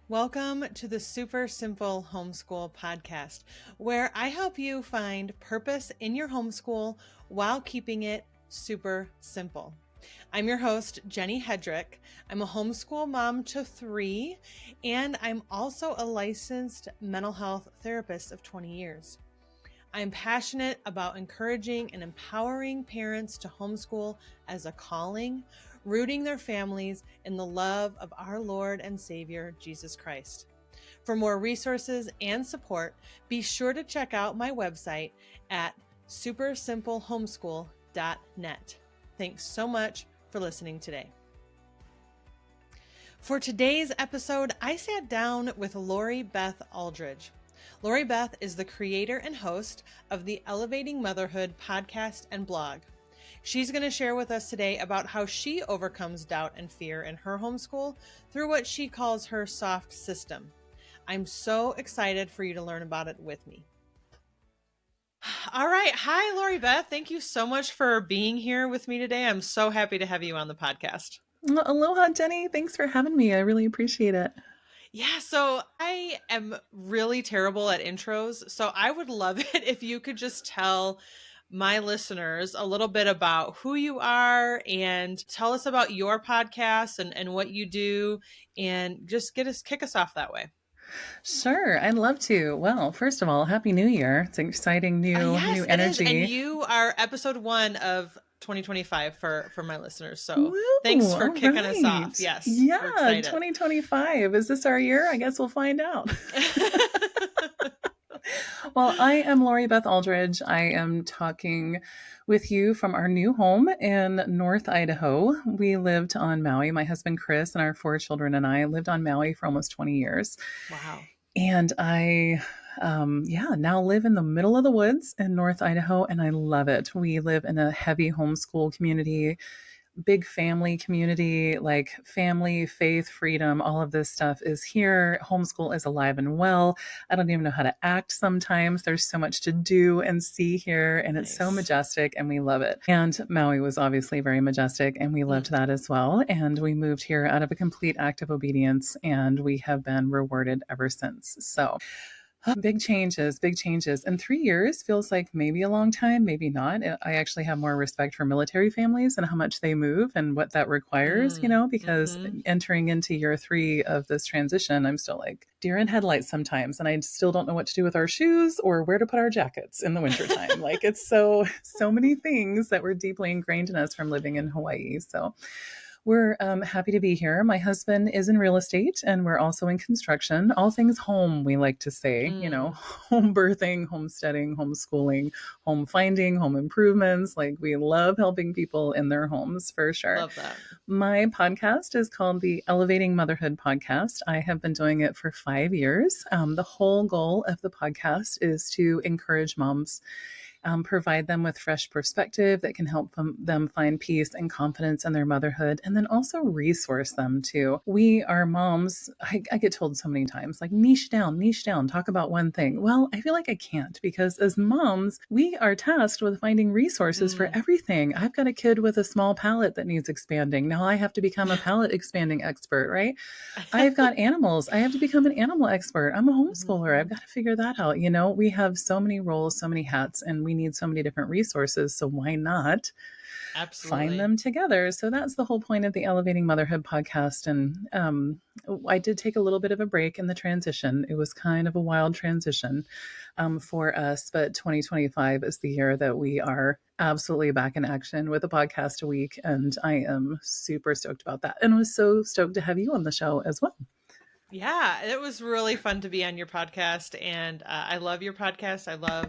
Welcome to the Super Simple Homeschool Podcast, where I help you find purpose in your homeschool while keeping it super simple. I'm your host, Jenny Hedrick. I'm a homeschool mom to 3, and I'm also a licensed mental health therapist of 20 years. I'm passionate about encouraging and empowering parents to homeschool as a calling, rooting their families in the love of our Lord and Savior, Jesus Christ. For more resources and support, be sure to check out my website at supersimplehomeschool.net. Thanks so much for listening today. For today's episode, I sat down with Lori Beth Auldridge. Lori Beth is the creator and host of the Elevating Motherhood podcast and blog. She's going to share with us today about how she overcomes doubt and fear in her homeschool through what she calls her soft system. I'm so excited for you to learn about it with me. All right. Hi, Lori Beth. Thank you so much for being here with me today. I'm so happy to have you on the podcast. Aloha, Jenny. Thanks for having me. I really appreciate it. Yeah, so I am really terrible at intros. So I would love it if you could just tell my listeners a little bit about who you are and tell us about your podcast and what you do and just kick us off that way. Sure, I'd love to. Well, first of all, Happy New Year. It's an exciting new energy. It is. And you are episode 1 of 2025 for my listeners. So Woo, thanks for kicking us off. Yes. Yeah, 2025. Is this our year? I guess we'll find out. Well, I am Lori Beth Auldridge. I am talking with you from our new home in North Idaho. We lived on Maui. My husband, Chris, and our 4 children and I lived on Maui for almost 20 years. Wow. And I, now live in the middle of the woods in North Idaho, and I love it. We live in a heavy homeschool community, big family community, like family, faith, freedom, all of this stuff is here. Homeschool is alive and well. I don't even know how to act sometimes. There's so much to do and see here, and it's so majestic, and we love it. And Maui was obviously very majestic, and we loved that as well. And we moved here out of a complete act of obedience, and we have been rewarded ever since. So big changes. And 3 years feels like maybe a long time, maybe not. I actually have more respect for military families and how much they move and what that requires, because entering into year 3 of this transition, I'm still like deer in headlights sometimes. And I still don't know what to do with our shoes or where to put our jackets in the wintertime. Like it's so many things that were deeply ingrained in us from living in Hawaii. So we're happy to be here. My husband is in real estate, and we're also in construction. All things home, we like to say, home birthing, homesteading, homeschooling, home finding, home improvements. Like we love helping people in their homes for sure. Love that. My podcast is called the Elevating Motherhood Podcast. I have been doing it for 5 years. The whole goal of the podcast is to encourage moms, provide them with fresh perspective that can help them find peace and confidence in their motherhood, and then also resource them too. We are moms. I get told so many times, like niche down, talk about one thing. Well, I feel like I can't, because as moms, we are tasked with finding resources for everything. I've got a kid with a small palate that needs expanding. Now I have to become a palate expanding expert, right? I've got animals. I have to become an animal expert. I'm a homeschooler. I've got to figure that out. We have so many roles, so many hats, and we need so many different resources. So why not find them together? So that's the whole point of the Elevating Motherhood podcast. And I did take a little bit of a break in the transition. It was kind of a wild transition for us, but 2025 is the year that we are absolutely back in action with a podcast a week. And I am super stoked about that. And was so stoked to have you on the show as well. Yeah, it was really fun to be on your podcast, and I love your podcast. I love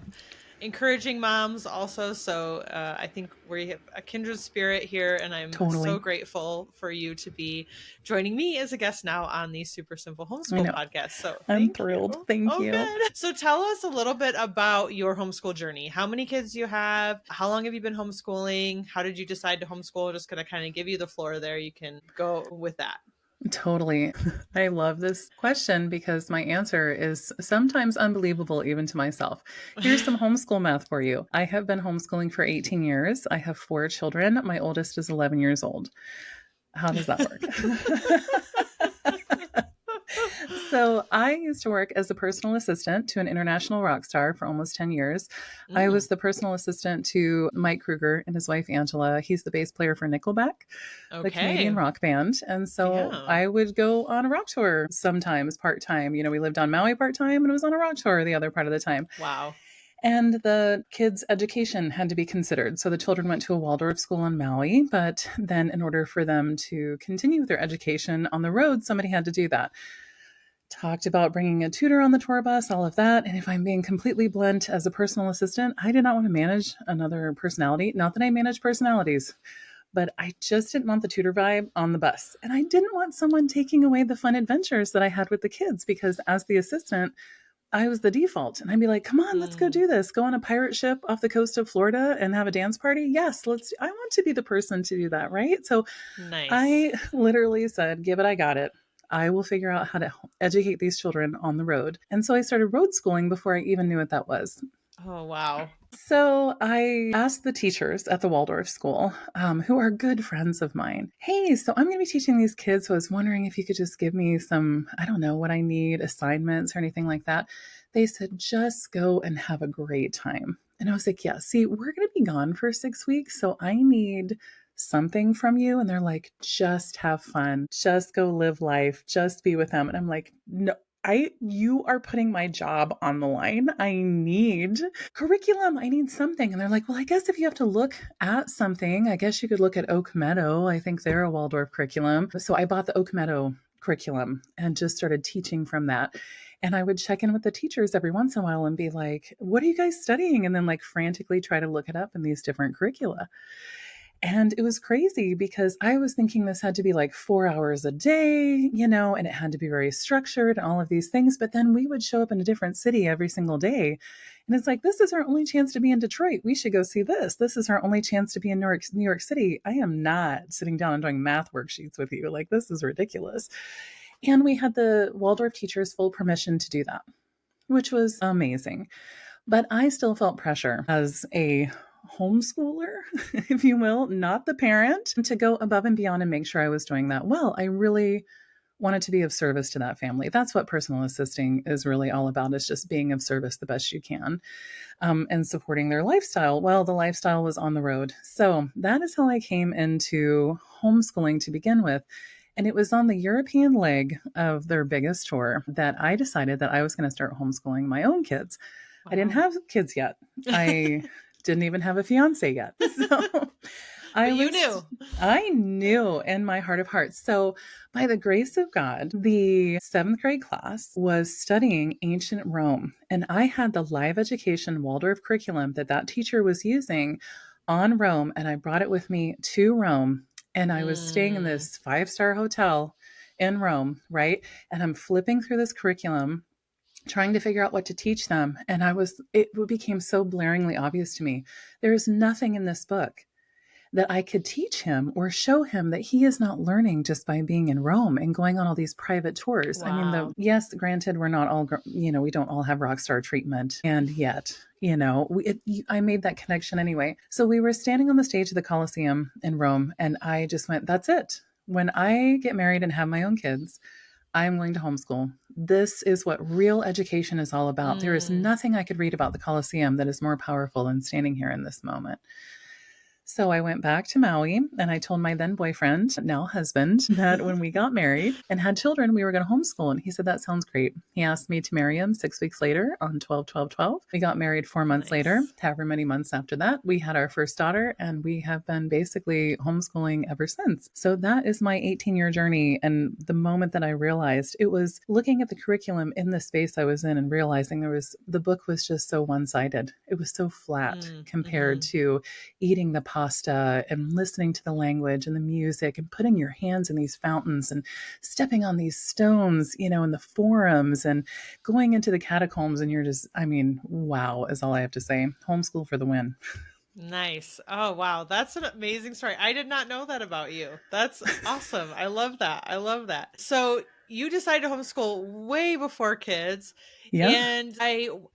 encouraging moms also. So I think we have a kindred spirit here, and I'm so grateful for you to be joining me as a guest now on the Super Simple Homeschool podcast. So I'm thrilled. Thank you. Good. So tell us a little bit about your homeschool journey. How many kids do you have? How long have you been homeschooling? How did you decide to homeschool? Just going to kind of give you the floor there. You can go with that. Totally. I love this question because my answer is sometimes unbelievable even to myself. Here's some homeschool math for you. I have been homeschooling for 18 years. I have 4 children. My oldest is 11 years old. How does that work? So I used to work as a personal assistant to an international rock star for almost 10 years. I was Mm, the personal assistant to Mike Kruger and his wife Angela. He's the bass player for Nickelback, the Canadian okay. rock band. And so Yeah. I would go on a rock tour sometimes part time. We lived on Maui part time and it was on a rock tour the other part of the time. Wow. And the kids' education had to be considered. So the children went to a Waldorf school on Maui, but then in order for them to continue with their education on the road, somebody had to do that. Talked about bringing a tutor on the tour bus, all of that. And if I'm being completely blunt, as a personal assistant, I did not want to manage another personality. Not that I manage personalities, but I just didn't want the tutor vibe on the bus. And I didn't want someone taking away the fun adventures that I had with the kids because as the assistant, I was the default. And I'd be like, come on, let's go Mm, do this. Go on a pirate ship off the coast of Florida and have a dance party. Yes, I want to be the person to do that. Right. So nice. I literally said, give it, I got it. I will figure out how to educate these children on the road. And so I started road schooling before I even knew what that was. Oh, wow. So I asked the teachers at the Waldorf school, who are good friends of mine, hey, so I'm going to be teaching these kids. So I was wondering if you could just give me some, I don't know what I need, assignments or anything like that. They said, just go and have a great time. And I was like, yeah, see, we're going to be gone for 6 weeks. So I need something from you. And they're like, just have fun, just go live life, just be with them. And I'm like, no, you are putting my job on the line. I need curriculum. I need something. And they're like, well, I guess if you have to look at something, I guess you could look at Oak Meadow. I think they're a Waldorf curriculum. So I bought the Oak Meadow curriculum and just started teaching from that. And I would check in with the teachers every once in a while and be like, what are you guys studying? And then like frantically try to look it up in these different curricula. And it was crazy because I was thinking this had to be like 4 hours a day, and it had to be very structured and all of these things. But then we would show up in a different city every single day. And it's like, this is our only chance to be in Detroit. We should go see this. This is our only chance to be in New York City. I am not sitting down and doing math worksheets with you. Like, this is ridiculous. And we had the Waldorf teachers' full permission to do that, which was amazing. But I still felt pressure as a homeschooler, if you will, not the parent, to go above and beyond and make sure I was doing that well. I really wanted to be of service to that family. That's what personal assisting is really all about, is just being of service the best you can, and supporting their lifestyle. Well, the lifestyle was on the road. So that is how I came into homeschooling to begin with. And it was on the European leg of their biggest tour that I decided that I was going to start homeschooling my own kids. I didn't Wow. have kids yet. I didn't even have a fiance yet. So I But you was, knew. I knew in my heart of hearts. So, by the grace of God, the seventh grade class was studying ancient Rome. And I had the live education Waldorf curriculum that teacher was using on Rome. And I brought it with me to Rome. And I was staying in Mm, this 5-star hotel in Rome, right? And I'm flipping through this curriculum trying to figure out what to teach them. And it became so blaringly obvious to me. There is nothing in this book that I could teach him or show him that he is not learning just by being in Rome and going on all these private tours. I mean, wow. yes, granted, we're not all, we don't all have rock star treatment. And yet, I made that connection anyway. So we were standing on the stage of the Colosseum in Rome, and I just went, that's it. When I get married and have my own kids, I'm going to homeschool. This is what real education is all about. There is Mm. nothing I could read about the Colosseum that is more powerful than standing here in this moment. So I went back to Maui and I told my then boyfriend, now husband, that when we got married and had children, we were going to homeschool. And he said, that sounds great. He asked me to marry him 6 weeks later on 12/12/12. We got married 4 months later, Nice. however many months after that. We had our first daughter and we have been basically homeschooling ever since. So that is my 18-year journey. And the moment that I realized, it was looking at the curriculum in the space I was in and realizing the book was just so one-sided. It was so flat Mm, compared hmm. to eating the pasta and listening to the language and the music and putting your hands in these fountains and stepping on these stones, in the forums and going into the catacombs. And you're just, I mean, wow, is all I have to say. Homeschool for the win. Nice. Oh, wow. That's an amazing story. I did not know that about you. That's awesome. I love that. I love that. So you decided to homeschool way before kids. Yeah. And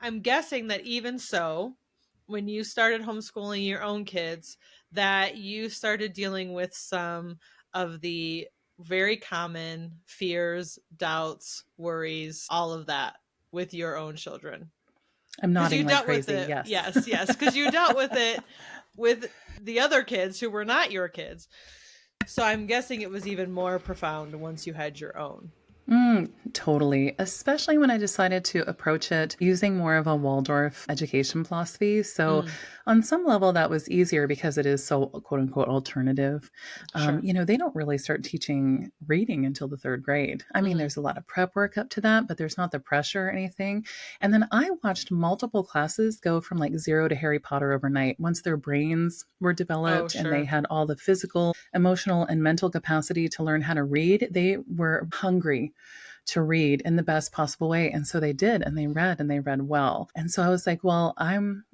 I'm guessing that even so, when you started homeschooling your own kids, that you started dealing with some of the very common fears, doubts, worries, all of that with your own children? I'm Because you nodding like dealt with crazy. it. Yes. Yes, yes. Because you dealt with it with the other kids who were not your kids. So I'm guessing it was even more profound once you had your own. Totally. Especially when I decided to approach it using more of a Waldorf education philosophy. So, Mm, on some level, that was easier because it is so quote unquote alternative. sure. They don't really start teaching reading until the third grade. I mean, Mm, there's a lot of prep work up to that, but there's not the pressure or anything. And then I watched multiple classes go from like zero to Harry Potter overnight once their brains were oh, developed and they sure. had all the physical, emotional, and mental capacity to learn how to read. They were hungry to read in the best possible way. And so they did, and they read well. And so I was like, well,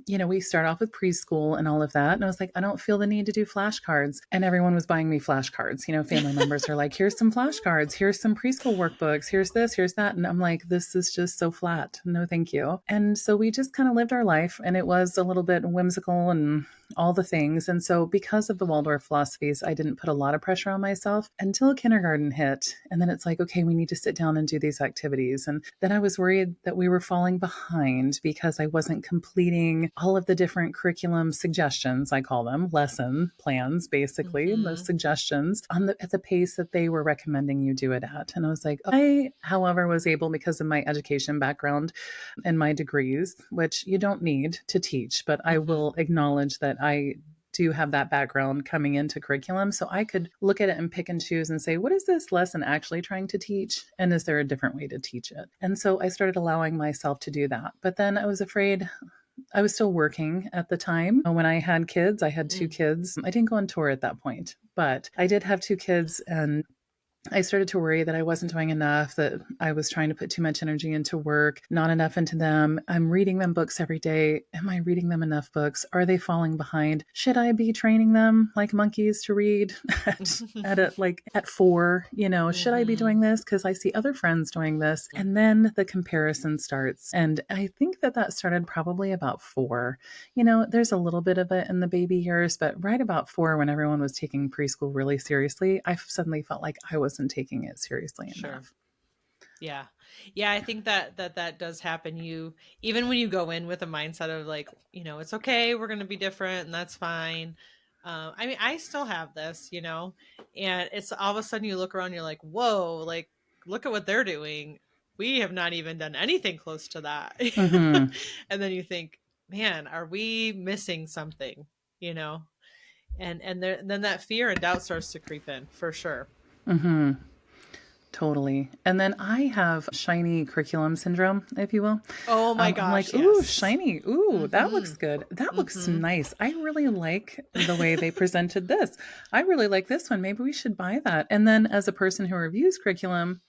we start off with preschool and all of that. And I was like, I don't feel the need to do flashcards. And everyone was buying me flashcards. Family members are like, here's some flashcards, here's some preschool workbooks, here's this, here's that. And I'm like, this is just so flat. No, thank you. And so we just kind of lived our life, and it was a little bit whimsical and all the things. And so, because of the Waldorf philosophies, I didn't put a lot of pressure on myself until kindergarten hit. And then it's like, okay, we need to sit down and do these activities. And then I was worried that we were falling behind because I wasn't completing all of the different curriculum suggestions, I call them lesson plans, basically, those Mm-hmm. suggestions at the pace that they were recommending you do it at. And I was like, I, however, was able, because of my education background and my degrees, which you don't need to teach, but I Mm-hmm. will acknowledge that I do have that background coming into curriculum. So I could look at it and pick and choose and say, what is this lesson actually trying to teach? And is there a different way to teach it? And so I started allowing myself to do that. But then I was afraid. I was still working at the time. When I had kids, I had two Mm. kids. I didn't go on tour at that point, but I did have two kids, and I started to worry that I wasn't doing enough, that I was trying to put too much energy into work, not enough into them. I'm reading them books every day. Am I reading them enough books? Are they falling behind? Should I be training them like monkeys to read at 4? Should I be Mm-hmm. doing this because I see other friends doing this? And then the comparison starts. And I think that started probably about 4. There's a little bit of it in the baby years, but right about 4, when everyone was taking preschool really seriously, I suddenly felt like I wasn't taking it seriously Sure. enough. Yeah. Yeah, I think that does happen. You even when you go in with a mindset of like, it's okay, we're going to be different and that's fine. I mean, I still have this, and it's all of a sudden you look around, you're like, whoa, like look at what they're doing. We have not even done anything close to that. Mm-hmm. And then you think, man, are we missing something? You know? Then that fear and doubt starts to creep in for sure. Mm-hmm. Totally. And then I have shiny curriculum syndrome, if you will. Oh my I'm like, gosh, ooh, yes. shiny. Ooh, that Mm-hmm. looks good. That looks Mm-hmm. nice. I really like the way they presented this. I really like this one. Maybe we should buy that. And then, as a person who reviews curriculum,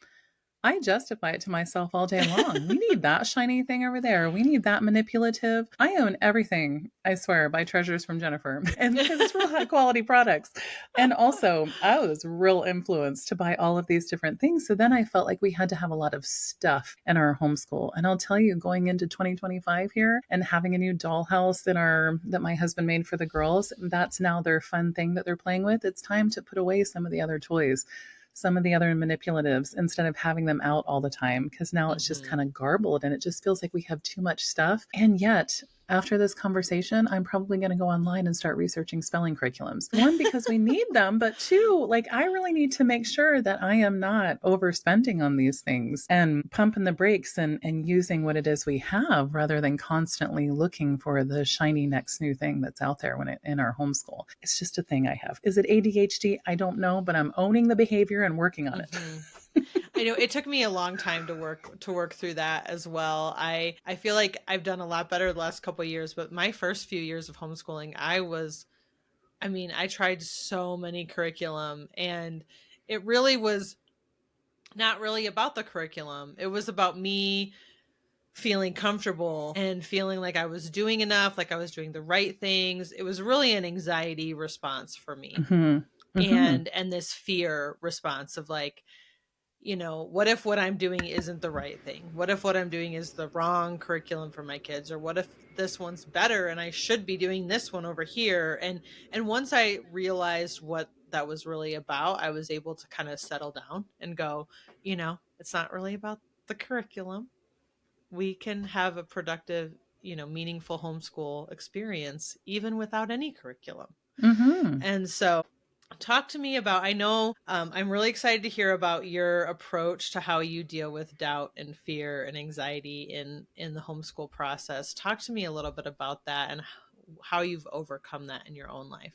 I justify it to myself all day long. We need that shiny thing over there. We need that manipulative. I own everything, I swear, by Treasures from Jennifer, and because it's real high quality products. And also, I was real influenced to buy all of these different things. So then I felt like we had to have a lot of stuff in our homeschool. And I'll tell you, going into 2025 here and having a new dollhouse that my husband made for the girls, that's now their fun thing that they're playing with. It's time to put away some of the other toys, some of the other manipulatives, instead of having them out all the time, because now it's just Mm-hmm. kind of garbled and it just feels like we have too much stuff. And yet, after this conversation, I'm probably going to go online and start researching spelling curriculums. One, because we need them, but two, like I really need to make sure that I am not overspending on these things and pumping the brakes and using what it is we have rather than constantly looking for the shiny next new thing that's out there in our homeschool. It's just a thing I have. Is it ADHD? I don't know, but I'm owning the behavior and working on it. Mm-hmm. I know it took me a long time to work through that as well. I feel like I've done a lot better the last couple of years, but my first few years of homeschooling, I mean, I tried so many curriculum and it really was not really about the curriculum. It was about me feeling comfortable and feeling like I was doing enough, like I was doing the right things. It was really an anxiety response for me. Mm-hmm. Mm-hmm. And this fear response of like, what if what I'm doing isn't the right thing? What if what I'm doing is the wrong curriculum for my kids? Or what if this one's better and I should be doing this one over here? And once I realized what that was really about, I was able to kind of settle down and go, it's not really about the curriculum. We can have a productive, meaningful homeschool experience even without any curriculum. Mm-hmm. And so, talk to me about, I know I'm really excited to hear about your approach to how you deal with doubt and fear and anxiety in the homeschool process. Talk to me a little bit about that and how you've overcome that in your own life.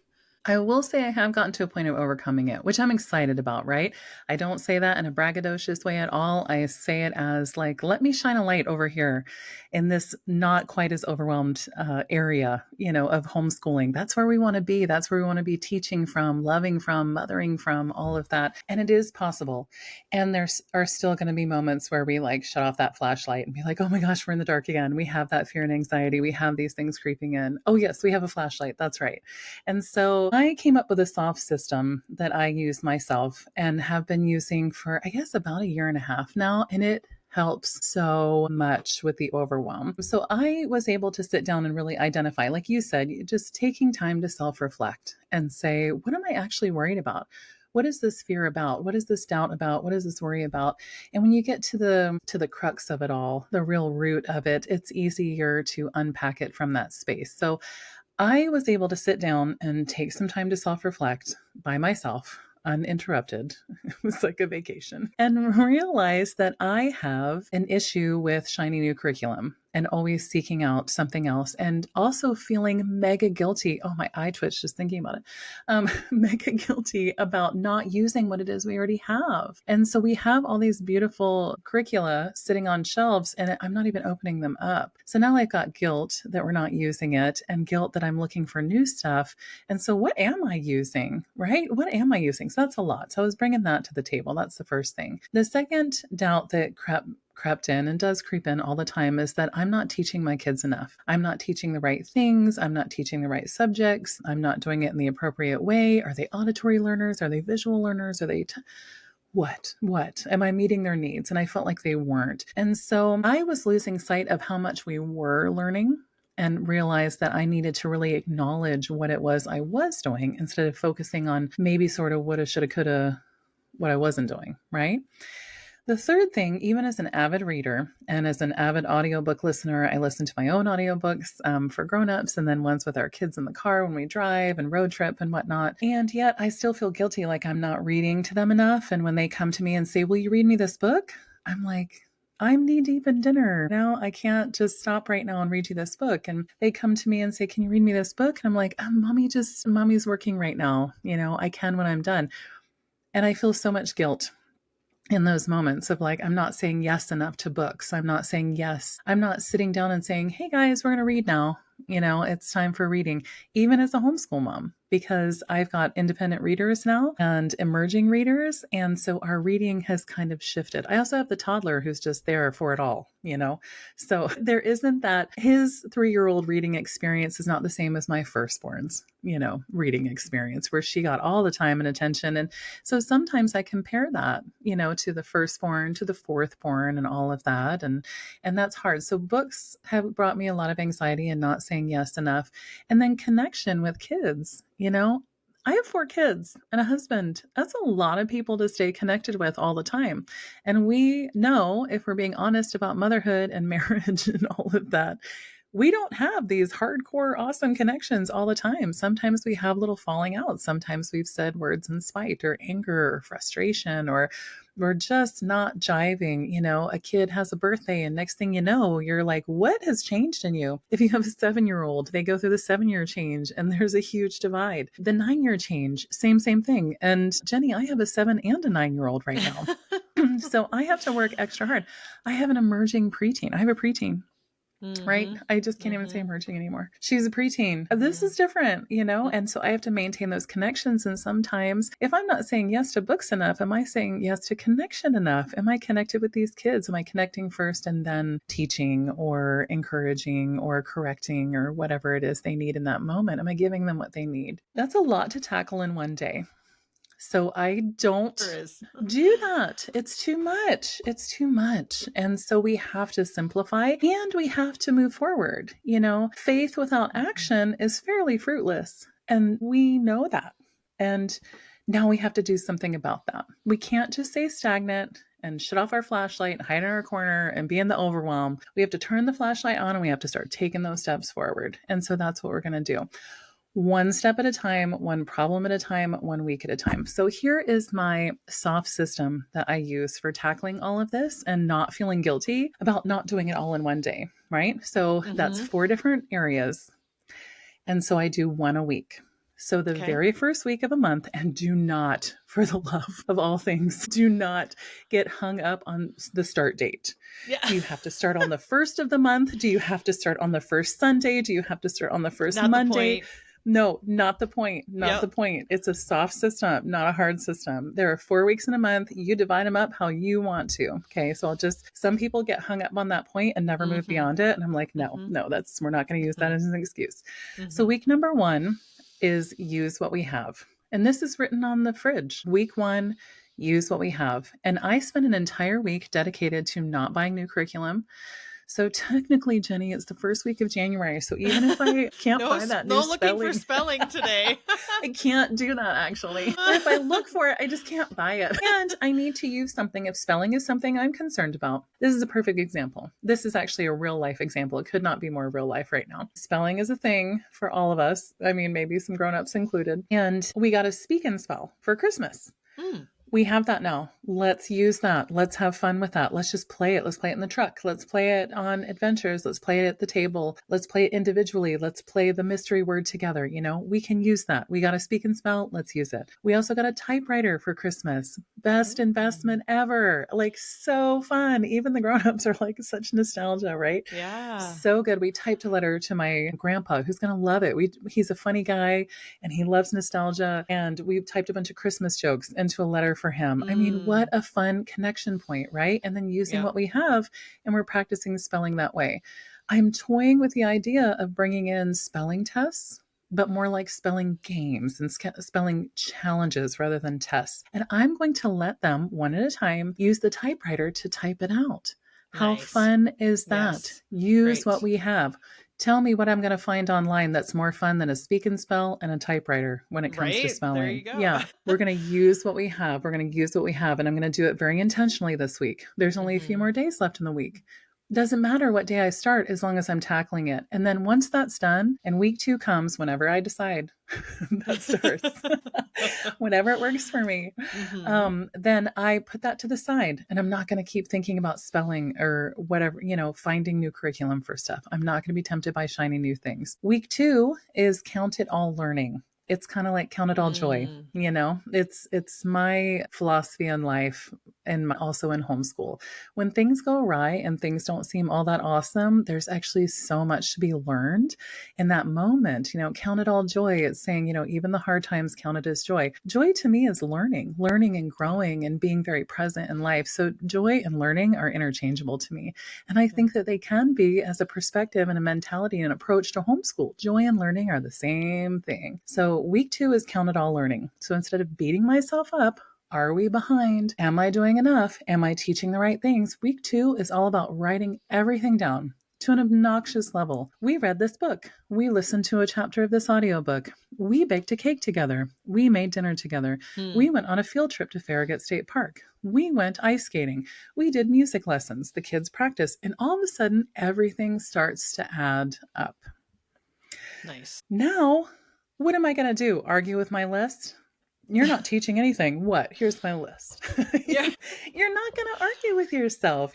I will say I have gotten to a point of overcoming it, which I'm excited about, right? I don't say that in a braggadocious way at all. I say it as like, let me shine a light over here in this not quite as overwhelmed area, of homeschooling. That's where we want to be. That's where we want to be teaching from, loving from, mothering from, all of that. And it is possible. And there are still going to be moments where we like shut off that flashlight and be like, oh my gosh, we're in the dark again. We have that fear and anxiety. We have these things creeping in. Oh, yes, we have a flashlight. That's right. And so I came up with a soft system that I use myself and have been using for, I guess, about a year and a half now. And it helps so much with the overwhelm. So I was able to sit down and really identify, like you said, just taking time to self reflect and say, what am I actually worried about? What is this fear about? What is this doubt about? What is this worry about? And when you get to the crux of it all, the real root of it, it's easier to unpack it from that space. So I was able to sit down and take some time to self reflect by myself, uninterrupted. It was like a vacation, and realize that I have an issue with shiny new curriculum and always seeking out something else, and also feeling mega guilty. Oh, my eye twitched just thinking about it. Mega guilty about not using what it is we already have. And so we have all these beautiful curricula sitting on shelves, and I'm not even opening them up. So now I've got guilt that we're not using it, and guilt that I'm looking for new stuff. And so what am I using, right? What am I using? So that's a lot. So I was bringing that to the table. That's the first thing. The second doubt that crept in and does creep in all the time is that I'm not teaching my kids enough. I'm not teaching the right things. I'm not teaching the right subjects. I'm not doing it in the appropriate way. Are they auditory learners? Are they visual learners? Are they what am I meeting their needs? And I felt like they weren't. And so I was losing sight of how much we were learning and realized that I needed to really acknowledge what it was I was doing instead of focusing on maybe sort of woulda, shoulda, coulda, what I wasn't doing, right? The third thing, even as an avid reader and as an avid audiobook listener, I listen to my own audiobooks for grown-ups and then ones with our kids in the car when we drive and road trip and whatnot. And yet I still feel guilty like I'm not reading to them enough. And when they come to me and say, will you read me this book? I'm like, I'm knee deep in dinner. Now I can't just stop right now and read you this book. And they come to me and say, can you read me this book? And I'm like, mommy's working right now. I can when I'm done. And I feel so much guilt in those moments of like, I'm not saying yes enough to books. I'm not saying yes. I'm not sitting down and saying, hey guys, we're going to read now. It's time for reading, even as a homeschool mom, because I've got independent readers now and emerging readers. And so our reading has kind of shifted. I also have the toddler who's just there for it all, So there isn't that. His 3-year-old reading experience is not the same as my firstborn's, reading experience where she got all the time and attention. And so sometimes I compare that, to the firstborn, to the fourthborn and all of that. And that's hard. So books have brought me a lot of anxiety and not saying yes enough. And then connection with kids, I have 4 kids and a husband. That's a lot of people to stay connected with all the time. And we know, if we're being honest about motherhood and marriage and all of that, we don't have these hardcore, awesome connections all the time. Sometimes we have little falling out. Sometimes we've said words in spite or anger or frustration, or we're just not jiving. A kid has a birthday and next thing you know, you're like, what has changed in you? If you have a 7-year-old, they go through the 7-year change and there's a huge divide. The 9-year change, same thing. And Jenny, I have a 7 and a 9-year-old right now. So I have to work extra hard. I have an emerging preteen. I have a preteen. Right? I just can't even say emerging anymore. She's a preteen. This is different, And so I have to maintain those connections. And sometimes if I'm not saying yes to books enough, am I saying yes to connection enough? Am I connected with these kids? Am I connecting first and then teaching or encouraging or correcting or whatever it is they need in that moment? Am I giving them what they need? That's a lot to tackle in one day. So I don't do that. It's too much. It's too much. And so we have to simplify and we have to move forward. Faith without action is fairly fruitless. And we know that. And Now we have to do something about that. We can't just stay stagnant and shut off our flashlight, hide in our corner, and be in the overwhelm. We have to turn the flashlight on and we have to start taking those steps forward. And so that's what we're going to do. One step at a time, one problem at a time, 1 week at a time. So here is my soft system that I use for tackling all of this and not feeling guilty about not doing it all in one day, right? So that's 4 different areas. And so I do one a week. So the very first week of a month, and do not, for the love of all things, do not get hung up on the start date. Yeah. Do you have to start on the first of the month? Do you have to start on the first Sunday? Do you have to start on the first Not Monday? the point. No, not the point. Not the point. It's a soft system, not a hard system. There are 4 weeks in a month. You divide them up how you want to. Okay. So some people get hung up on that point and never move beyond it. And I'm like, no, we're not going to use that as an excuse. So week number 1 is use what we have. And this is written on the fridge. Week 1, use what we have. And I spent an entire week dedicated to not buying new curriculum. So technically, Jenny, it's the first week of January. So even if I can't buy that new looking for spelling today. I can't do that, actually. Or if I look for it, I just can't buy it. And I need to use something if spelling is something I'm concerned about. This is a perfect example. This is actually a real life example. It could not be more real life right now. Spelling is a thing for all of us. I mean, maybe some grown-ups included. And we got a speak and spell for Christmas. We have that now. Let's use that. Let's have fun with that. Let's just play it. Let's play it in the truck. Let's play it on adventures. Let's play it at the table. Let's play it individually. Let's play the mystery word together. We can use that. We got a speak and spell. Let's use it. We also got a typewriter for Christmas. Best investment ever. Like, so fun. Even the grown-ups are like, such nostalgia, right? Yeah. So good. We typed a letter to my grandpa, who's going to love it. He's a funny guy and he loves nostalgia. And we typed a bunch of Christmas jokes into a letter for him. I mean, what a fun connection point, right? And then using what we have, and we're practicing spelling that way. I'm toying with the idea of bringing in spelling tests, but more like spelling games and spelling challenges rather than tests. And I'm going to let them, one at a time, use the typewriter to type it out. How fun is that? Yes. Use what we have. Tell me what I'm going to find online that's more fun than a speak and spell and a typewriter when it comes to spelling. There you go. Yeah, we're going to use what we have. We're going to use what we have. And I'm going to do it very intentionally this week. There's only a few more days left in the week. Doesn't matter what day I start as long as I'm tackling it. And then once that's done and week 2 comes, whenever I decide that starts, whenever it works for me, then I put that to the side and I'm not going to keep thinking about spelling or whatever, finding new curriculum for stuff. I'm not going to be tempted by shiny new things. Week 2 is count it all learning. It's kind of like count it all joy. It's my philosophy in life and also in homeschool. When things go awry and things don't seem all that awesome, there's actually so much to be learned in that moment. Count it all joy. It's saying, even the hard times, count it as joy. Joy to me is learning and growing and being very present in life. So joy and learning are interchangeable to me. And I think that they can be as a perspective and a mentality and approach to homeschool. Joy and learning are the same thing. So week 2 is count it all learning. So instead of beating myself up, are we behind? Am I doing enough? Am I teaching the right things? Week 2 is all about writing everything down to an obnoxious level. We read this book. We listened to a chapter of this audiobook. We baked a cake together. We made dinner together. We went on a field trip to Farragut State Park. We went ice skating. We did music lessons. The kids practiced. And all of a sudden, everything starts to add up. Nice. Now, what am I going to do? Argue with my list? You're not teaching anything. What? Here's my list. Yeah. You're not going to argue with yourself.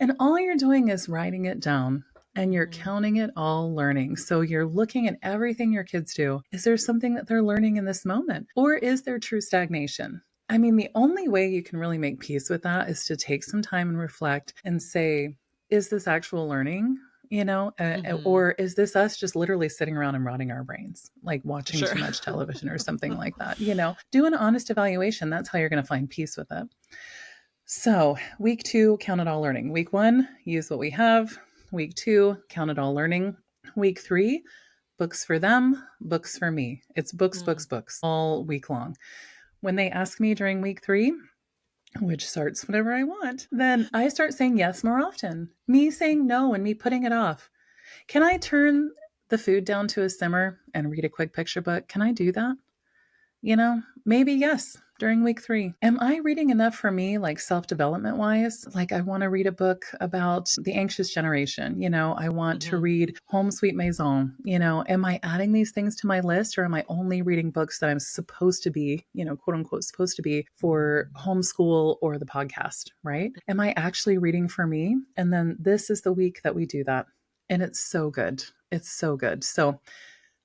And all you're doing is writing it down and you're counting it all learning. So you're looking at everything your kids do. Is there something that they're learning in this moment? Or is there true stagnation? I mean, the only way you can really make peace with that is to take some time and reflect and say, is this actual learning? Or is this us just literally sitting around and rotting our brains, like watching too much television or something like that? Do an honest evaluation. That's how you're going to find peace with it. So week 2, count it all learning. Week 1, use what we have. Week 2, count it all learning. Week 3, books for them, books for me. It's books all week long. When they ask me during week 3, which starts whenever I want, then I start saying yes more often. Me saying no and me putting it off. Can I turn the food down to a simmer and read a quick picture book? Can I do that? Maybe yes, during week 3. Am I reading enough for me, like self-development wise? Like I want to read a book about the anxious generation. I want to Mm-hmm. read Home Sweet Maison. Am I adding these things to my list, or am I only reading books that I'm supposed to be, quote unquote, supposed to be for homeschool or the podcast, right? Am I actually reading for me? And then this is the week that we do that. And it's so good. It's so good. So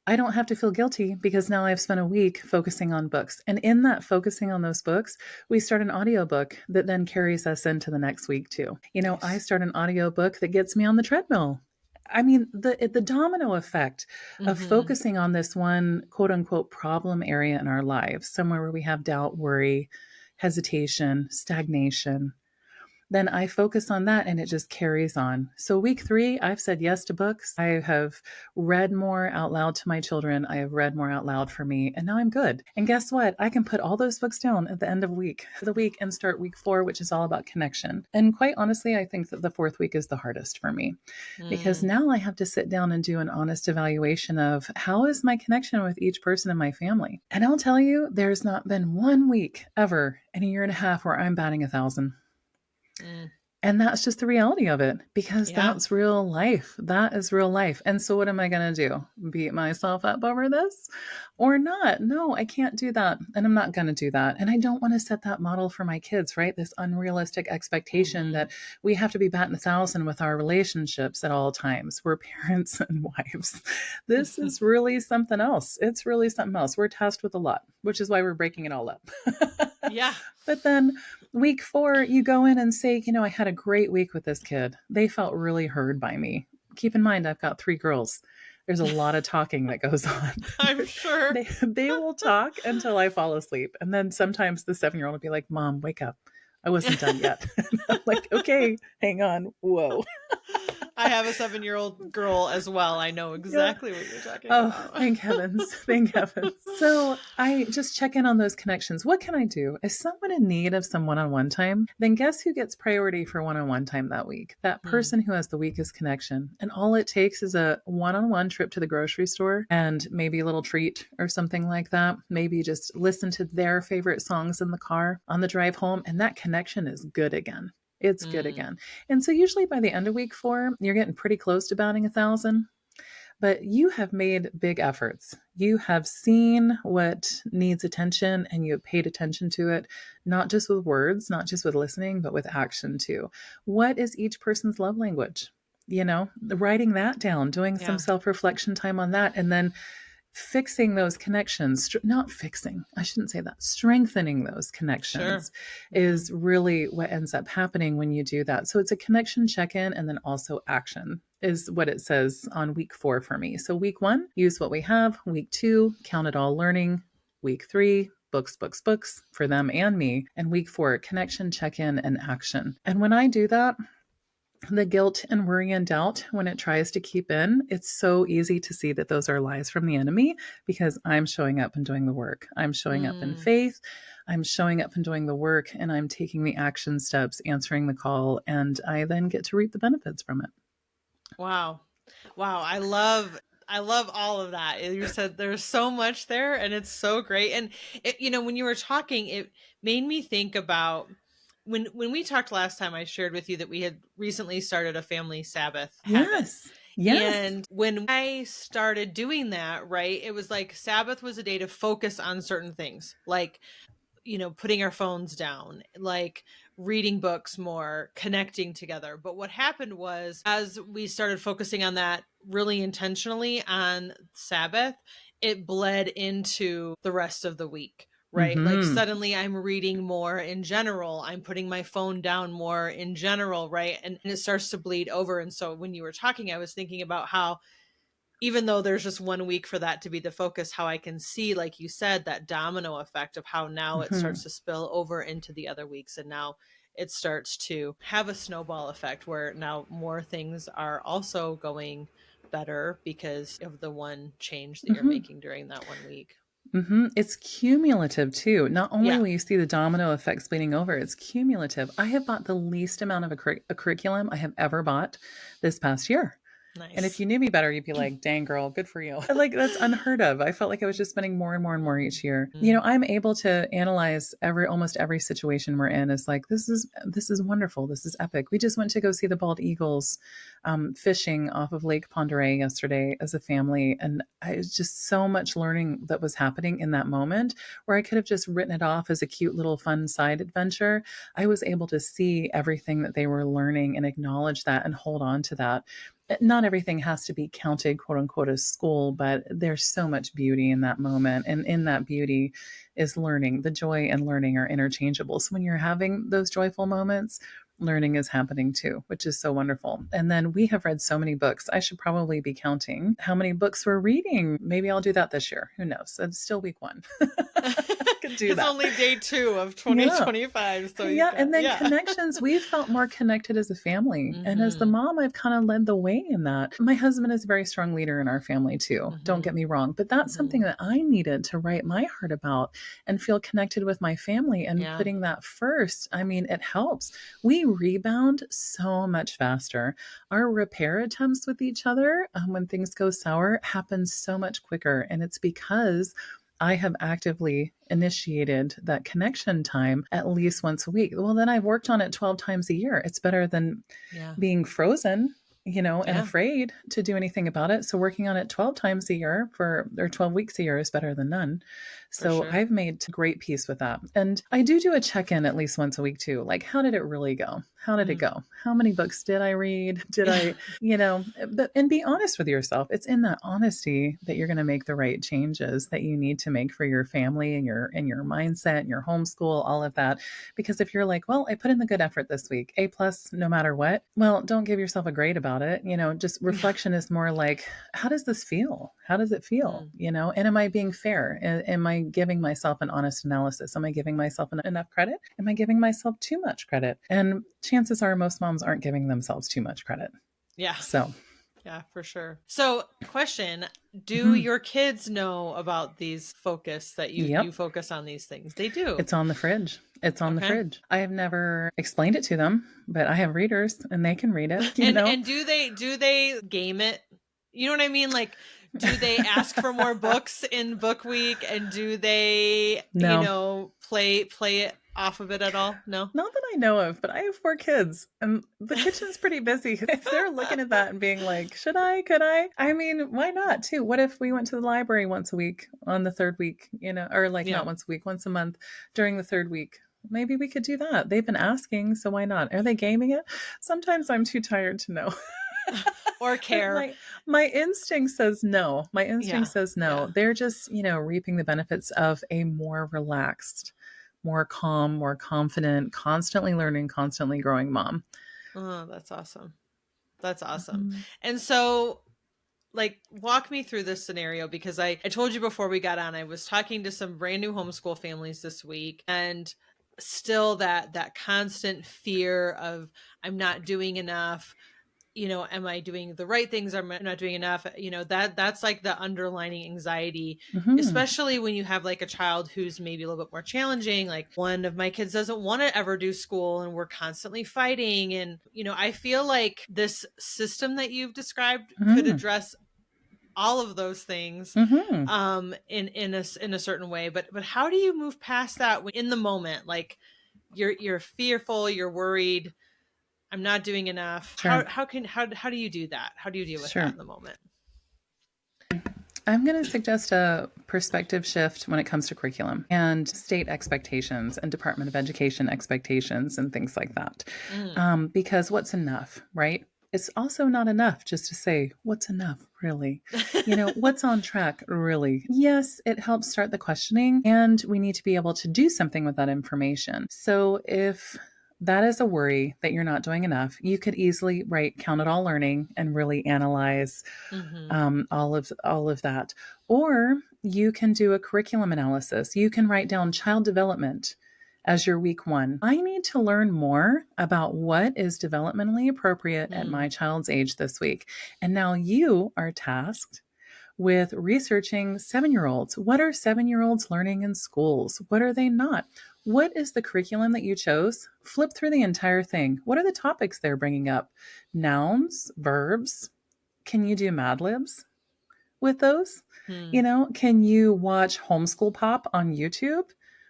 I don't have to feel guilty because now I've spent a week focusing on books. And in that focusing on those books, we start an audiobook that then carries us into the next week too. I Nice. start an audiobook that gets me on the treadmill. I mean, the domino effect of Mm-hmm. focusing on this one quote unquote problem area in our lives, somewhere where we have doubt, worry, hesitation, stagnation, then I focus on that and it just carries on. So, week 3, I've said yes to books. I have read more out loud to my children. I have read more out loud for me, and now I'm good. And guess what? I can put all those books down at the end of the week and start week 4, which is all about connection. And quite honestly, I think that the 4th week is the hardest for me because Mm. now I have to sit down and do an honest evaluation of how is my connection with each person in my family. And I'll tell you, there's not been one week ever in a year and a half where I'm batting 1,000. Mm. And that's just the reality of it because Yeah. that's real life. That is real life. And so, what am I going to do? Beat myself up over this or not? No, I can't do that. And I'm not going to do that. And I don't want to set that model for my kids, right? This unrealistic expectation Mm-hmm. that we have to be batting 1,000 with our relationships at all times. We're parents and wives. This is really something else. It's really something else. We're tasked with a lot, which is why we're breaking it all up. Yeah. But then week 4, you go in and say, I had a great week with this kid. They felt really heard by me. Keep in mind, I've got 3 girls. There's a lot of talking that goes on. I'm sure. They will talk until I fall asleep. And then sometimes the 7-year-old will be like, Mom, wake up. I wasn't done yet. And I'm like, okay, hang on. Whoa. I have a 7-year-old girl as well. I know Yeah. exactly what you're talking Oh, about. thank heavens. Thank heavens. So I just check in on those connections. What can I do? Is someone in need of some one on one time? Then guess who gets priority for one on one time that week? That Hmm. person who has the weakest connection. And all it takes is a one on one trip to the grocery store and maybe a little treat or something like that. Maybe just listen to their favorite songs in the car on the drive home. And that connection is good again. It's good Mm. again. And so usually by the end of week 4, you're getting pretty close to batting 1,000, but you have made big efforts. You have seen what needs attention and you have paid attention to it, not just with words, not just with listening, but with action too. What is each person's love language? Writing that down, doing some Yeah. self reflection time on that, and then fixing those connections, not fixing, I shouldn't say that, strengthening those Sure. connections Hmm. is really what ends up happening when you do that. So it's a connection check in and then also action is what it says on week 4 for me. So week 1, use what we have. Week 2, count it all learning. Week 3, books, books, books for them and me. And week 4, connection, check in, and action. And when I do that, the guilt and worry and doubt, when it tries to keep in, it's so easy to see that those are lies from the enemy because I'm showing up and doing the work. I'm showing up in Mm. faith. I'm showing up and doing the work, and I'm taking the action steps, answering the call, and I then get to reap the benefits from it. Wow. Wow. I love all of that. You said there's so much there and it's so great. And when you were talking, it made me think about when we talked last time. I shared with you that we had recently started a family Sabbath habit. Yes. Yes. And when I started doing that, right, it was like Sabbath was a day to focus on certain things, like putting our phones down, like reading books more, connecting together. But what happened was, as we started focusing on that really intentionally on Sabbath, it bled into the rest of the week. Right. Like Mm-hmm. suddenly I'm reading more in general. I'm putting my phone down more in general. Right. And it starts to bleed over. And so when you were talking, I was thinking about how even though there's just one week for that to be the focus, how I can see, like you said, that domino effect of how now it Mm-hmm. starts to spill over into the other weeks. And now it starts to have a snowball effect where now more things are also going better because of the one change that you're Mm-hmm. making during that one week. Mm-hmm. It's cumulative too. Not only Yeah. will you see the domino effects bleeding over, it's cumulative. I have bought the least amount of a curriculum I have ever bought this past year. And if Nice. you knew me better, you'd be like, dang girl, good for you. Like that's unheard of. I felt like I was just spending more and more and more each year. Mm. I'm able to analyze almost every situation we're in is like, this is wonderful. This is epic. We just went to go see the bald eagles fishing off of Lake Pend Oreille yesterday as a family. And it was just so much learning that was happening in that moment where I could have just written it off as a cute little fun side adventure. I was able to see everything that they were learning and acknowledge that and hold on to that. Not everything has to be counted, quote unquote, as school, but there's so much beauty in that moment. And in that beauty is learning. The joy and learning are interchangeable. So when you're having those joyful moments, learning is happening too, which is so wonderful. And then we have read so many books. I should probably be counting how many books we're reading. Maybe I'll do that this year. Who knows? It's still week one. I could do It's that. only day 2 of Yeah. 2025. So Yeah. And then yeah. connections, we've felt more connected as a family. And as the Mm-hmm. mom, I've kind of led the way in that. My husband is a very strong leader in our family too. Don't Mm-hmm. get me wrong. But that's Mm-hmm. something that I needed to write my heart about and feel connected with my family and Yeah. putting that first. I mean, it helps. We rebound so much faster. Our repair attempts with each other when things go sour happen so much quicker. And it's because I have actively initiated that connection time at least once a week. Well, then I've worked on it 12 times a year. It's better than Yeah. being frozen, and Yeah. afraid to do anything about it. So working on it 12 times a year or 12 weeks a year is better than none. For So sure. I've made great peace with that. And I do a check-in at least once a week too. Like, how did it really go? How did it Mm. go? How many books did I read? Did I, and be honest with yourself. It's in that honesty that you're going to make the right changes that you need to make for your family and your mindset and your homeschool, all of that. Because if you're like, well, I put in the good effort this week, A plus, no matter what, well, don't give yourself a grade about it. Just Yeah. reflection is more like, how does this feel? How does it feel? Mm. And am I being fair? Am I giving myself an honest analysis? Am I giving myself enough credit? Am I giving myself too much credit? And chances are most moms aren't giving themselves too much credit. Yeah. So, Yeah, for sure. So, question, do mhm. your kids know about these focus that you Yep. focus on these things? They do. It's on the fridge. It's on the Okay. fridge. I have never explained it to them, but I have readers and they can read it, And do they game it? You know what I mean? Like, do they ask for more books in book week, and do they, No, play it off of it at all? No. not that I know of, but I have 4 kids and the kitchen's pretty busy. If they're looking at that and being like, should I, could I? I mean, why not too? What if we went to the library once a week on the third week, or like Yeah. not once a week, once a month during the third week? Maybe we could do that. They've been asking, so why not? Are they gaming it? Sometimes I'm too tired to know. Or But care. my instinct says no. My instinct Yeah. says no. Yeah. They're just, reaping the benefits of a more relaxed, more calm, more confident, constantly learning, constantly growing mom. Oh, that's awesome. That's awesome. Mhm. And so, like, walk me through this scenario, because I told you before we got on, I was talking to some brand new homeschool families this week, and still that constant fear of, I'm not doing enough, am I doing the right things, or am I not doing enough? That's like the underlining anxiety, Mhm. especially when you have like a child who's maybe a little bit more challenging. Like, one of my kids doesn't want to ever do school, and we're constantly fighting. And I feel like this system that you've described could Mhm. address all of those things, Mhm. in a certain way. But how do you move past that when in the moment, like, you're fearful, you're worried, I'm not doing enough? How Sure. how do you do that? How do you deal with that Sure. in the moment? I'm going to suggest a perspective shift when it comes to curriculum and state expectations and Department of Education expectations and things like that. Mm. Because what's enough, right? It's also not enough just to say, what's enough, really? What's on track, really? Yes, it helps start the questioning, and we need to be able to do something with that information. So if that is a worry that you're not doing enough, you could easily write count it all learning and really analyze Mm-hmm. all of that. Or you can do a curriculum analysis. You can write down child development as your week one. I need to learn more about what is developmentally appropriate at Mm. my child's age this week. And now you are tasked with researching 7-year-olds. What are 7-year-olds learning in schools? What are they not? What is the curriculum that you chose? Flip through the entire thing. What are the topics they're bringing up? Nouns, verbs, Can you do Mad Libs with those? Hmm. Can you watch Homeschool Pop on YouTube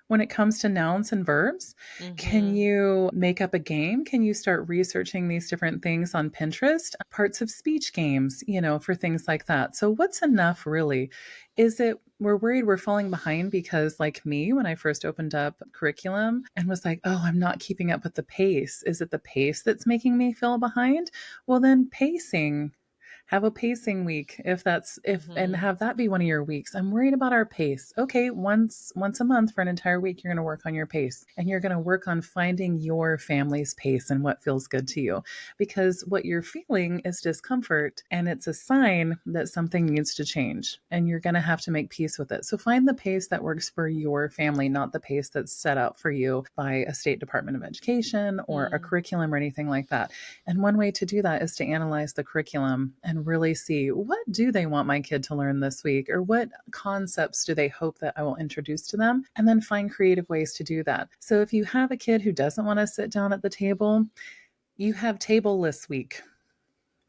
when it comes to nouns and verbs? Can Mm-hmm. you make up a game? Can you start researching these different things on Pinterest? Parts of speech games, for things like that. So, what's enough really? Is it we're worried we're falling behind because, like me, when I first opened up curriculum and was like, oh, I'm not keeping up with the pace. Is it the pace that's making me feel behind? Well, then pacing, have a pacing week if that's if and Mm-hmm. have that be one of your weeks. I'm worried about our pace. Okay, once a month for an entire week you're going to work on your pace, and you're going to work on finding your family's pace and what feels good to you, because what you're feeling is discomfort, and it's a sign that something needs to change, and you're going to have to make peace with it. So find the pace that works for your family, not the pace that's set out for you by a state Department of Education or a Mm. curriculum or anything like that. And one way to do that is to analyze the curriculum and really see, what do they want my kid to learn this week, or what concepts do they hope that I will introduce to them, and then find creative ways to do that. So if you have a kid who doesn't want to sit down at the table, you have table list week.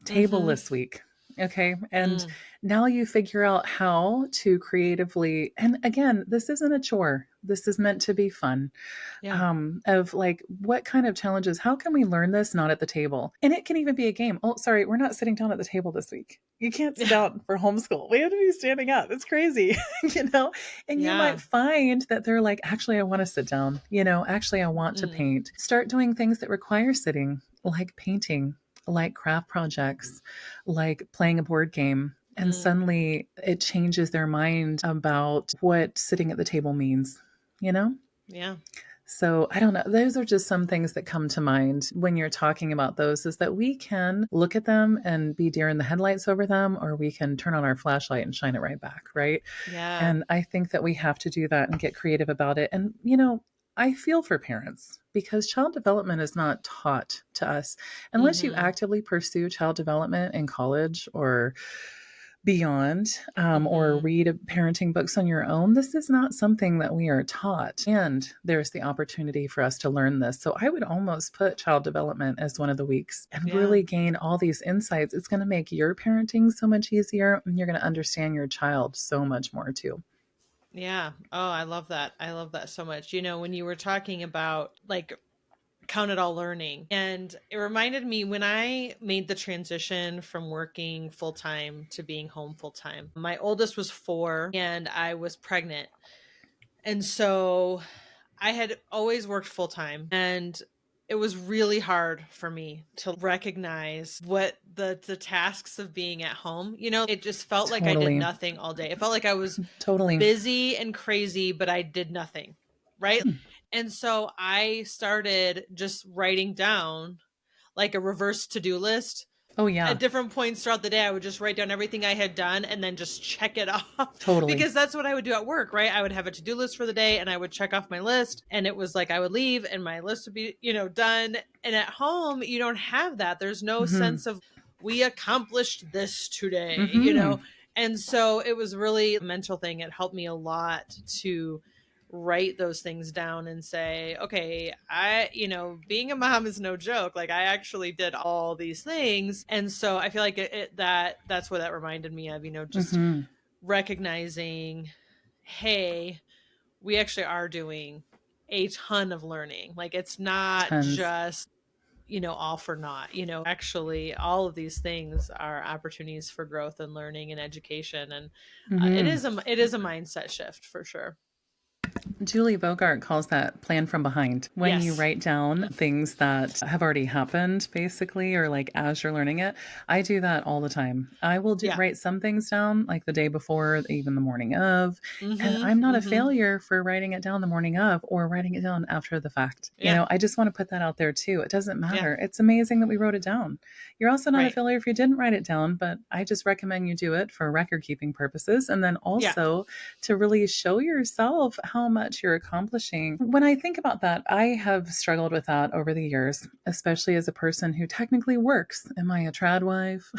Table Mm-hmm. list week. Okay. And Mm. now you figure out how to creatively, and again, this isn't a chore. This is meant to be fun, Yeah. of like, what kind of challenges, how can we learn this not at the table? And it can even be a game. Oh, sorry, we're not sitting down at the table this week. You can't sit Yeah. down for homeschool. We have to be standing up. It's crazy, you know? And you Yeah. might find that they're like, actually, I want to sit down. Actually, I want to Mm. paint. Start doing things that require sitting, like painting, like craft projects, like playing a board game. And Mm. suddenly it changes their mind about what sitting at the table means, you know? Yeah. So I don't know. Those are just some things that come to mind when you're talking about those, is that we can look at them and be deer in the headlights over them, or we can turn on our flashlight and shine it right back, right? Yeah. And I think that we have to do that and get creative about it. And, I feel for parents because child development is not taught to us unless you Mm-hmm. actively pursue child development in college or beyond, or Mm-hmm. read parenting books on your own. This is not something that we are taught. And there's the opportunity for us to learn this. So I would almost put child development as one of the weeks and Yeah. really gain all these insights. It's going to make your parenting so much easier, and you're going to understand your child so much more too. Yeah. Oh, I love that. I love that so much. When you were talking about like count it all learning, and it reminded me when I made the transition from working full time to being home full time. My oldest was 4 and I was pregnant. And so I had always worked full time, and it was really hard for me to recognize what the tasks of being at home. It just felt like I did Totally. nothing all day. It felt like I was Totally. busy and crazy, but I did nothing. Right? And so I started just writing down like a reverse to-do list. Oh, At yeah. different points throughout the day, I would just write down everything I had done and then just check it off Totally. because that's what I would do at work, right? I would have a to do list for the day and I would check off my list. And it was like I would leave and my list would be, done. And at home, you don't have that. There's no Mm-hmm. sense of we accomplished this today. Mm-hmm. And so it was really a mental thing. It helped me a lot to write those things down and say, okay, being a mom is no joke. Like I actually did all these things. And so I feel like that's what that reminded me of, just Mm-hmm. recognizing, hey, we actually are doing a ton of learning. Like it's not Tons. just, all for naught, actually all of these things are opportunities for growth and learning and education. And Mm-hmm. it is a mindset shift for sure. Julie Bogart calls that plan from behind. When you Yes. write down things that have already happened, basically, or like as you're learning it, I do that all the time. I will Yeah. write some things down like the day before, even the morning of. And Mhm. I'm not a Mhm. failure for writing it down the morning of or writing it down after the fact. Yeah. I just want to put that out there too. It doesn't Yeah. matter. It's amazing that we wrote it down. You're also not a Right. failure if you didn't write it down, but I just recommend you do it for record keeping purposes. And then Yeah. also to really show yourself how much you're accomplishing. When I think about that, I have struggled with that over the years, especially as a person who technically works. Am I a trad wife?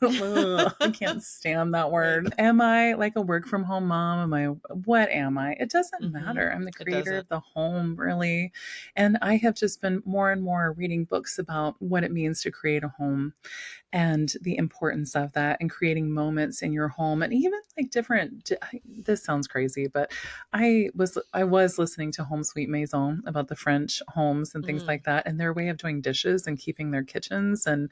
Ugh, I can't stand that word. Am I like a work from home mom? What am I? It doesn't matter. I'm the It creator doesn't. of the home, really. And I have just been more and more reading books about what it means to create a home and the importance of that and creating moments in your home and even like different, this sounds crazy, but I was listening to Home Sweet Maison about the French homes and things Mm, like that and their way of doing dishes and keeping their kitchens and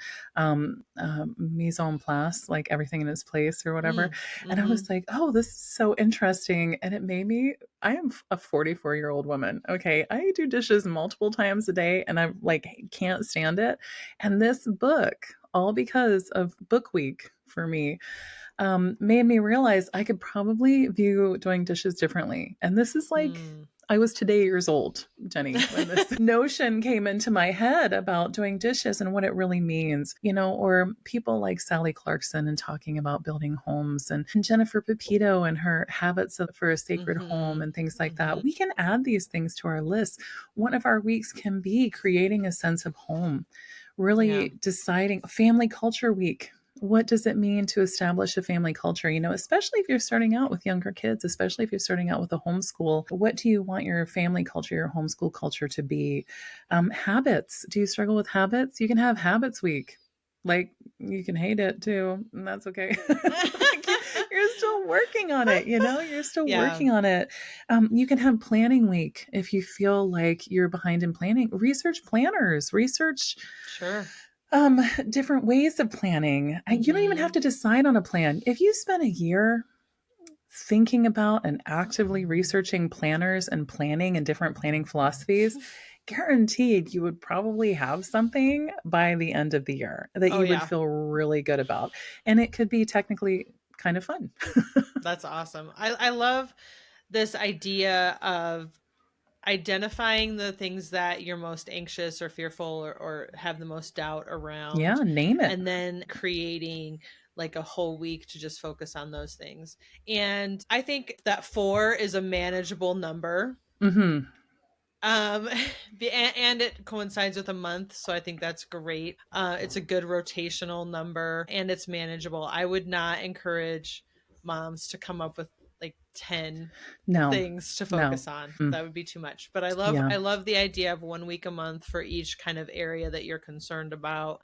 mise en place, like everything in its place or whatever. mm, And I mm-hmm. was like, oh, this is so interesting. And it made me, I am a 44-year-old woman. Okay. I do dishes multiple times a day and I like can't stand it. And this book, all because of book week for me, made me realize I could probably view doing dishes differently. And this is like, Mm. I was today years old, Jenny, when this notion came into my head about doing dishes and what it really means, or people like Sally Clarkson and talking about building homes and Jennifer Pepito and her habits for a sacred home Mm-hmm. and things like that. Mm-hmm. We can add these things to our list. One of our weeks can be creating a sense of home, Yeah. really deciding family culture week. What does it mean to establish a family culture? Especially if you're starting out with younger kids, especially if you're starting out with a homeschool, what do you want your family culture, your homeschool culture to be? Habits. Do you struggle with habits? You can have habits week. Like you can hate it too, and that's okay. Like you're still working on it, you're still Yeah. working on it. You can have planning week if you feel like you're behind in planning. Research planners, research Sure. um, different ways of planning. You don't even have Mm-hmm. to decide on a plan. If you spend a year thinking about and actively researching planners and planning and different planning philosophies, guaranteed you would probably have something by the end of the year that Oh you would yeah. feel really good about. And it could be technically kind of fun. That's awesome. I love this idea of identifying the things that you're most anxious or fearful or have the most doubt around, Yeah, name it. and then creating like a whole week to just focus on those things. And I think that 4 is a manageable number. Mm-hmm. Um, and it coincides with a month, so I think that's great. It's a good rotational number and it's manageable. I would not encourage moms to come up with like 10 No, things to no. focus on. Mm, That would be too much. But I love yeah. I love the idea of 1 week a month for each kind of area that you're concerned about.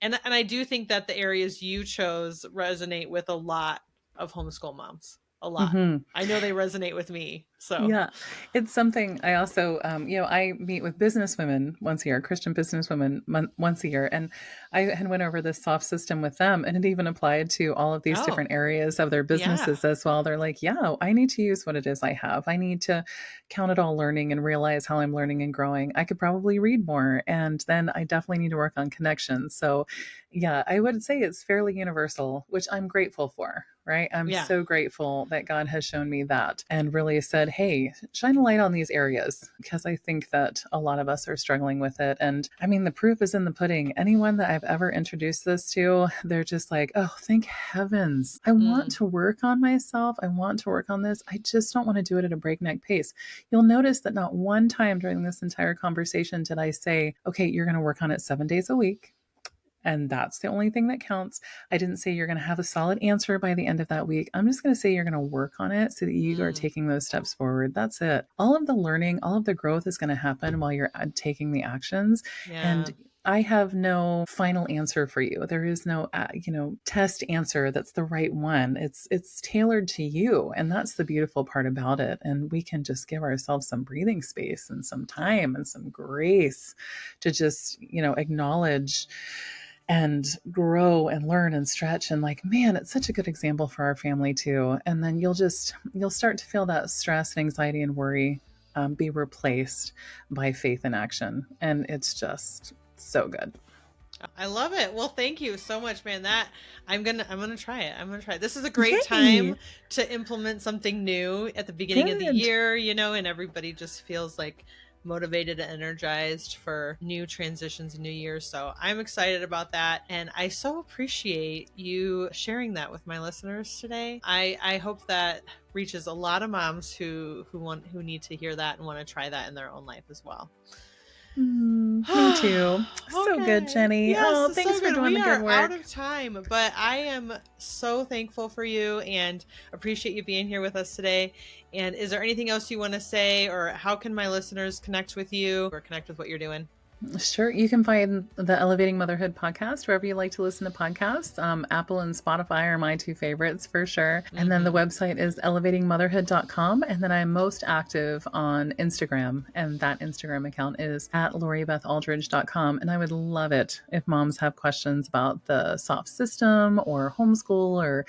And I do think that the areas you chose resonate with a lot of homeschool moms. A lot. Mm-hmm. I know they resonate with me. So, Yeah, it's something I also, I meet with business women once a year, Christian business women once a year, and I had went over this soft system with them, and it even applied to all of these oh, different areas of their yeah. businesses as well. They're like, yeah, I need to use what it is I have. I need to count it all learning and realize how I'm learning and growing. I could probably read more, and then I definitely need to work on connections. So, yeah, I would say it's fairly universal, which I'm grateful for. Right. I'm Yeah. so grateful that God has shown me that and really said, hey, shine a light on these areas because I think that a lot of us are struggling with it. And I mean, the proof is in the pudding. Anyone that I've ever introduced this to, they're just like, oh, thank heavens. I want Mm. to work on myself. I want to work on this. I just don't want to do it at a breakneck pace. You'll notice that not one time during this entire conversation did I say, okay, you're going to work on it 7 days a week. And that's the only thing that counts. I didn't say you're going to have a solid answer by the end of that week. I'm just going to say you're going to work on it so that you are Mm. taking those steps forward. That's it. All of the learning, all of the growth is going to happen while you're taking the actions. Yeah. And I have no final answer for you. There is no, test answer that's the right one. It's tailored to you, and that's the beautiful part about it. And we can just give ourselves some breathing space and some time and some grace to just, acknowledge and grow and learn and stretch and like man it's such a good example for our family too, and then you'll start to feel that stress and anxiety and worry be replaced by faith and action, and it's just so good. I love it. Well, thank you so much, man. That I'm gonna try it. I'm gonna try it. This is a great Yay. time to implement something new at the beginning of the Good. year, and everybody just feels like motivated and energized for new transitions and new years. So I'm excited about that. And I so appreciate you sharing that with my listeners today. I hope that reaches a lot of moms who need to hear that and want to try that in their own life as well. Me too. So good, Okay. Jenny. Yes, Oh, thanks so for good. doing We the good are out work. of time, but I am so thankful for you and appreciate you being here with us today. And is there anything else you want to say, or how can my listeners connect with you or connect with what you're doing? Sure. You can find the Elevating Motherhood podcast wherever you like to listen to podcasts. Apple and Spotify are my two favorites for sure. And then the website is elevatingmotherhood.com. And then I'm most active on Instagram. And that Instagram account is at LoriBethAuldridge.com. And I would love it if moms have questions about the SOF system or homeschool or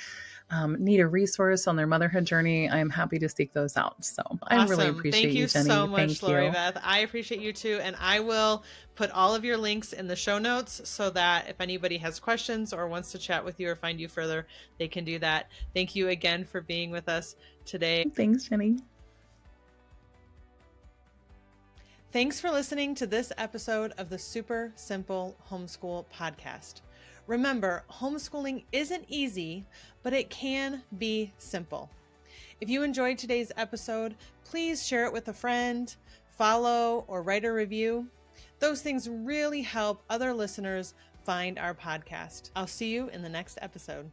need a resource on their motherhood journey. I am happy to seek those out. So I really Awesome. appreciate Thank you, you so Jenny. much, Thank Lori you. Beth. I appreciate you too. And I will put all of your links in the show notes so that if anybody has questions or wants to chat with you or find you further, they can do that. Thank you again for being with us today. Thanks, Jenny. Thanks for listening to this episode of the Super Simple Homeschool Podcast. Remember, homeschooling isn't easy, but it can be simple. If you enjoyed today's episode, please share it with a friend, follow, or write a review. Those things really help other listeners find our podcast. I'll see you in the next episode.